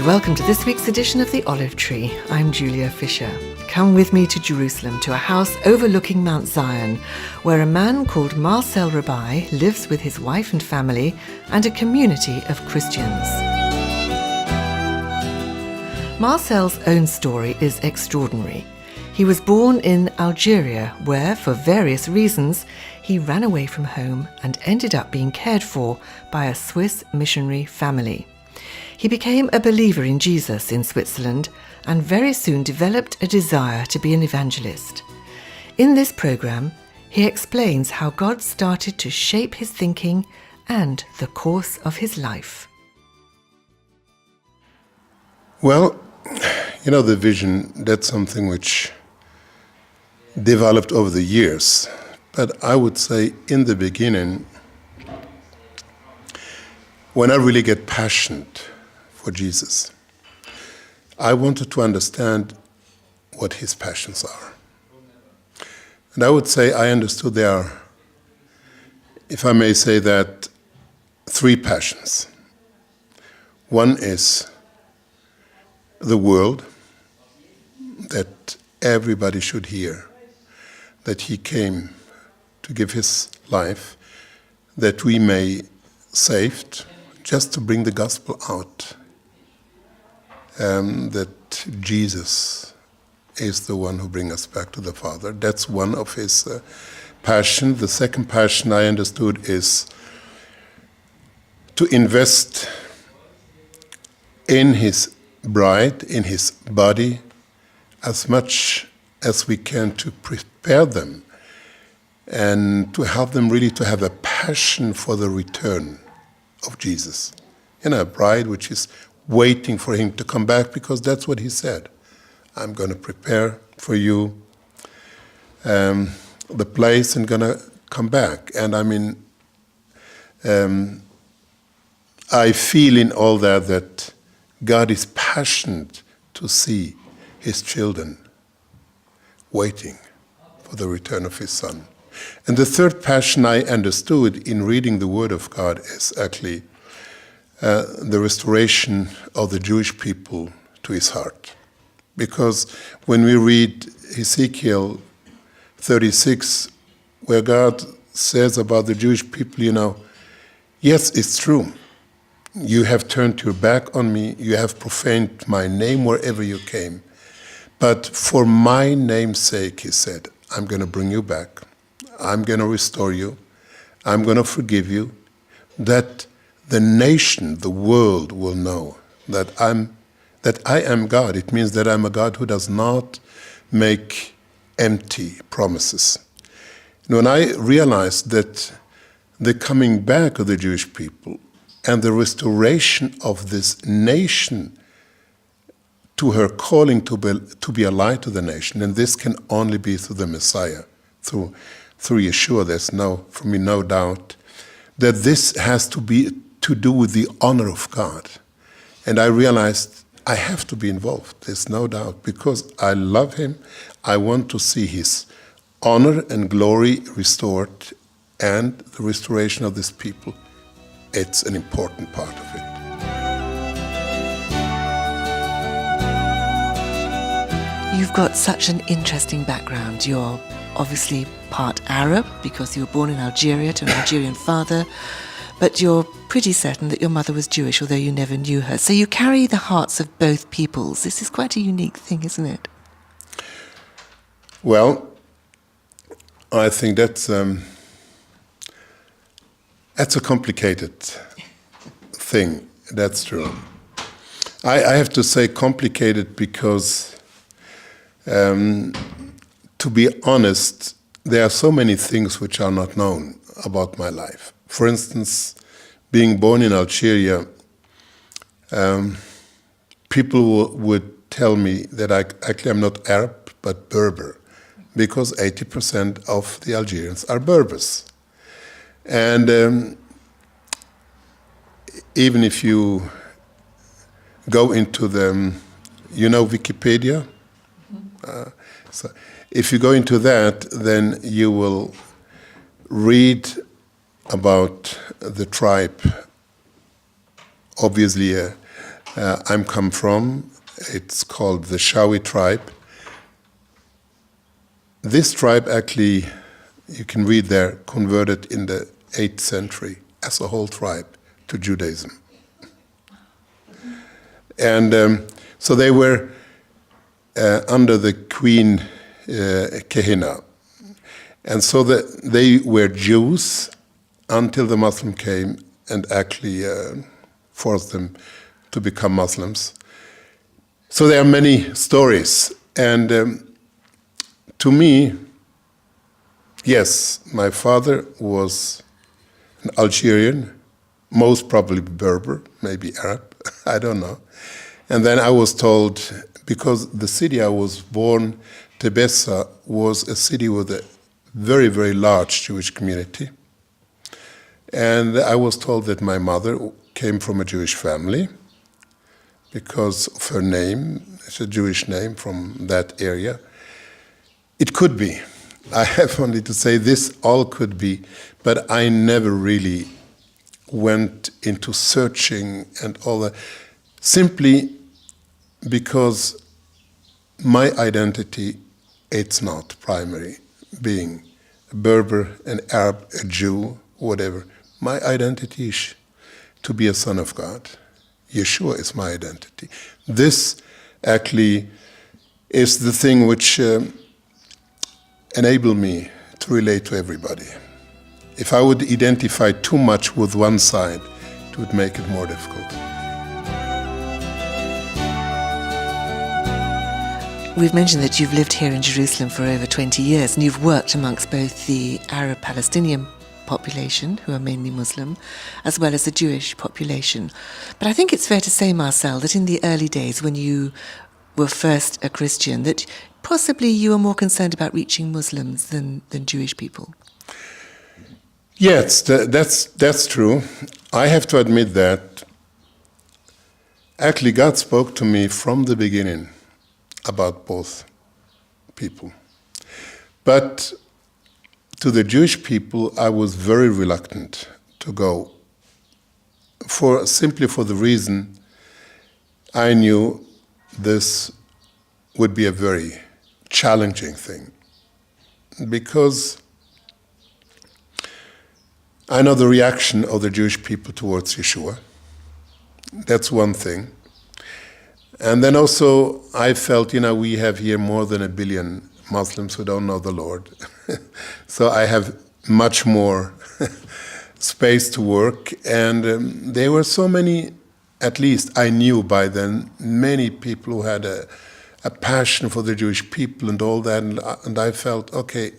welcome to this week's edition of The Olive Tree. I'm Julia Fisher. Come with me to Jerusalem, to a house overlooking Mount Zion, where a man called Marcel Rebiai lives with his wife and family and a community of Christians. Marcel's own story is extraordinary. He was born in Algeria, where, for various reasons, he ran away from home and ended up being cared for by a Swiss missionary family. He became a believer in Jesus in Switzerland and very soon developed a desire to be an evangelist. In this programme, he explains how God started to shape his thinking and the course of his life. Well, the vision, that's something which developed over the years. But I would say in the beginning, when I really get passionate for Jesus, I wanted to understand what his passions are. And I would say I understood there are, if I may say that, three passions. One is the world, that everybody should hear, that he came to give his life, that we may saved, just to bring the gospel out. That Jesus is the one who brings us back to the Father. That's one of his passion. The second passion I understood is to invest in his bride, in his body, as much as we can to prepare them and to help them really to have a passion for the return of Jesus. A bride which is waiting for him to come back, because that's what he said. I'm going to prepare for you the place and going to come back. And I feel in all that God is passionate to see his children waiting for the return of his Son. And the third passion I understood in reading the Word of God is actually the restoration of the Jewish people to his heart. Because when we read Ezekiel 36, where God says about the Jewish people, yes, it's true. You have turned your back on me. You have profaned my name wherever you came. But for my name's sake, he said, I'm going to bring you back. I'm going to restore you. I'm going to forgive you. That the nation, the world will know that I am God. It means that I'm a God who does not make empty promises. When I realized that the coming back of the Jewish people and the restoration of this nation to her calling to be a light to the nation, and this can only be through the Messiah, through Yeshua, there's for me no doubt, that this has to do with the honor of God. And I realized I have to be involved, there's no doubt, because I love him. I want to see his honor and glory restored, and the restoration of this people. It's an important part of it. You've got such an interesting background. You're obviously part Arab because you were born in Algeria to an Algerian father, but you're pretty certain that your mother was Jewish, although you never knew her. So you carry the hearts of both peoples. This is quite a unique thing, isn't it? Well, I think that's a complicated thing. That's true. I have to say complicated because, to be honest, there are so many things which are not known about my life. For instance, being born in Algeria, people would tell me that I'm not Arab, but Berber, because 80% of the Algerians are Berbers. And even if you go into Wikipedia? So if you go into that, then you will read about the tribe, obviously a I'm come from. It's called the Shawi tribe. This tribe actually, you can read there, converted in the 8th century as a whole tribe to Judaism. And so they were under the queen Kehina. And so they were Jews until the Muslim came and actually forced them to become Muslims. So there are many stories. And to me, yes, my father was an Algerian, most probably Berber, maybe Arab, I don't know. And then I was told, because the city I was born, Tebessa, was a city with a very, very large Jewish community. And I was told that my mother came from a Jewish family because of her name. It's a Jewish name from that area. It could be. I have only to say this all could be, but I never really went into searching and all that, simply because my identity, it's not primary, being a Berber, an Arab, a Jew, whatever. My identity is to be a son of God. Yeshua is my identity. This actually is the thing which enabled me to relate to everybody. If I would identify too much with one side, it would make it more difficult. We've mentioned that you've lived here in Jerusalem for over 20 years and you've worked amongst both the Arab Palestinian population, who are mainly Muslim, as well as the Jewish population. But I think it's fair to say, Marcel, that in the early days when you were first a Christian, that possibly you were more concerned about reaching Muslims than Jewish people. Yes, that's true. I have to admit that actually God spoke to me from the beginning about both people. But to the Jewish people, I was very reluctant to go, simply for the reason I knew this would be a very challenging thing. Because I know the reaction of the Jewish people towards Yeshua. That's one thing. And then also I felt, we have here more than 1 billion Muslims who don't know the Lord. So I have much more space to work. And there were so many, at least I knew by then, many people who had a passion for the Jewish people and all that. And I felt, okay,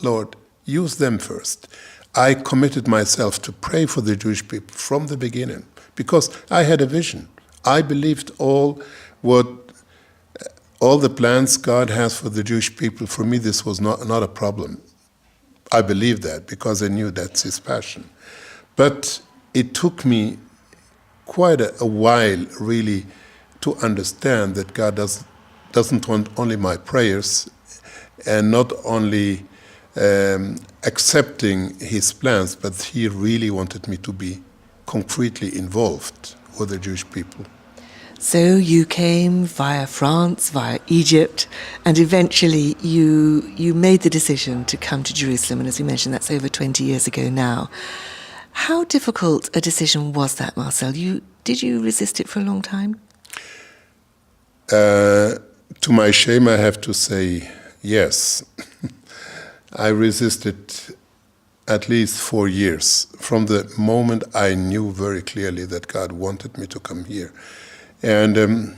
Lord, use them first. I committed myself to pray for the Jewish people from the beginning because I had a vision. I believed all the plans God has for the Jewish people. For me, this was not a problem. I believed that because I knew that's His passion. But it took me quite a while, really, to understand that God doesn't want only my prayers and not only accepting His plans, but He really wanted me to be concretely involved with the Jewish people. So you came via France, via Egypt, and eventually you made the decision to come to Jerusalem. And as we mentioned, that's over 20 years ago now. How difficult a decision was that, Marcel? Did you resist it for a long time? To my shame, I have to say yes. I resisted at least 4 years from the moment I knew very clearly that God wanted me to come here. And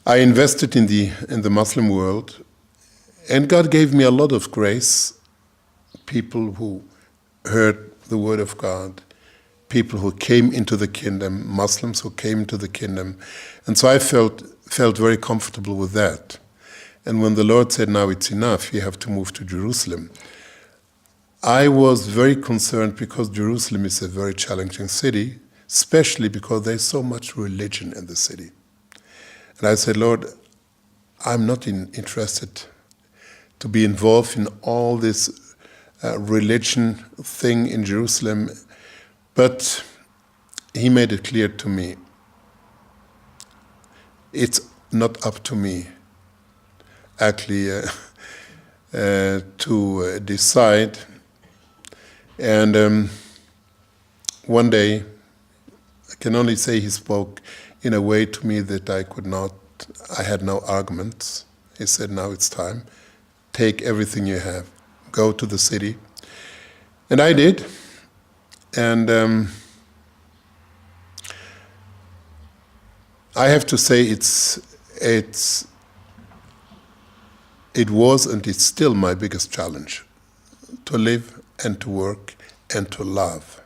I invested in the Muslim world, and God gave me a lot of grace. People who heard the word of God, people who came into the kingdom, Muslims who came into the kingdom, and so I felt very comfortable with that. And when the Lord said, "Now it's enough, you have to move to Jerusalem," I was very concerned because Jerusalem is a very challenging city, especially because there's so much religion in the city. And I said, "Lord, I'm not interested to be involved in all this religion thing in Jerusalem." But He made it clear to me, it's not up to me actually to decide. And one day, I can only say he spoke in a way to me that I had no arguments. He said, now it's time. Take everything you have. Go to the city. And I did. And I have to say it was and it's still my biggest challenge, to live and to work and to love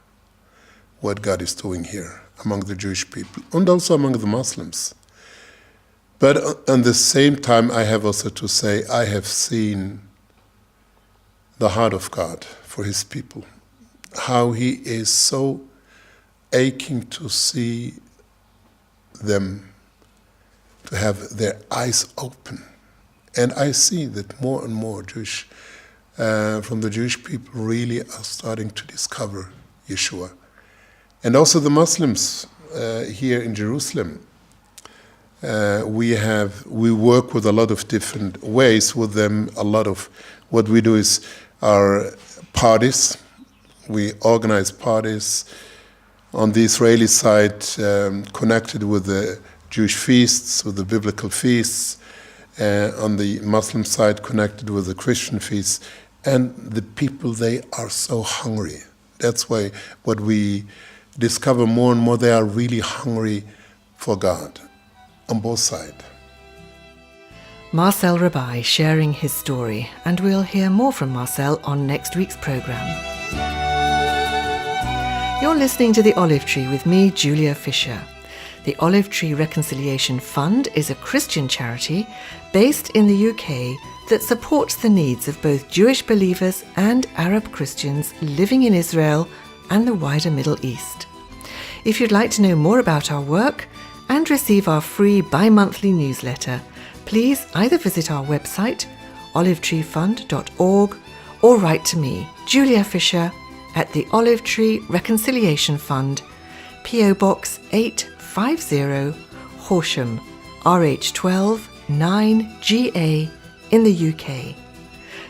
what God is doing here among the Jewish people and also among the Muslims. But at the same time, I have also to say, I have seen the heart of God for his people, how he is so aching to see them, to have their eyes open. And I see that more and more from the Jewish people really are starting to discover Yeshua. And also the Muslims here in Jerusalem. We work with a lot of different ways with them. A lot of what we do is our parties. We organize parties on the Israeli side, connected with the Jewish feasts, with the biblical feasts. On the Muslim side, connected with the Christian feasts. And the people, they are so hungry. That's why what we discover more and more, they are really hungry for God on both sides. Marcel Rebiai sharing his story, and we'll hear more from Marcel on next week's programme. You're listening to The Olive Tree with me, Julia Fisher. The Olive Tree Reconciliation Fund is a Christian charity based in the UK that supports the needs of both Jewish believers and Arab Christians living in Israel and the wider Middle East. If you'd like to know more about our work and receive our free bi-monthly newsletter, please either visit our website, olivetreefund.org, or write to me, Julia Fisher, at the Olive Tree Reconciliation Fund, PO Box 850, Horsham, RH12 9GA in the UK.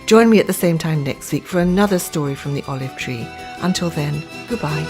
Join me at the same time next week for another story from the Olive Tree. Until then, goodbye.